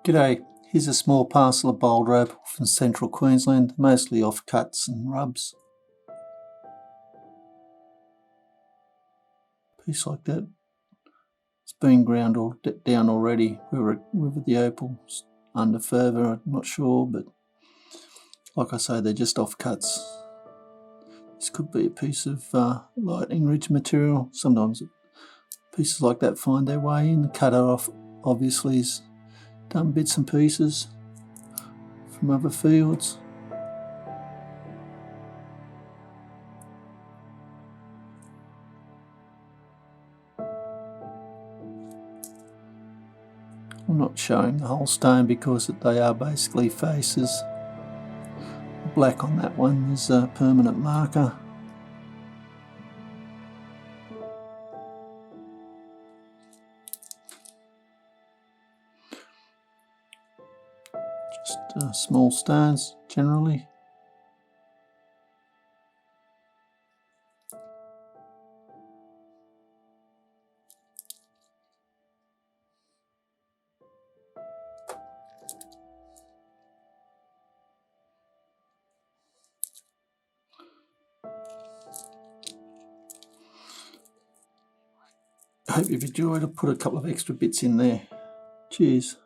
G'day, here's a small parcel of Boulder Opal from central Queensland, mostly offcuts and rubs. Piece like that. It's been ground down already, whether the opal's under further, I'm not sure, but like I say, they're just offcuts. This could be a piece of lightning ridge material. Sometimes pieces like that find their way in. The cutter off obviously is done bits and pieces from other fields. I'm not showing the whole stone because they are basically faces. The black on that one is a permanent marker. Just small stones generally. I hope you've enjoyed. I'll put a couple of extra bits in there. Cheers.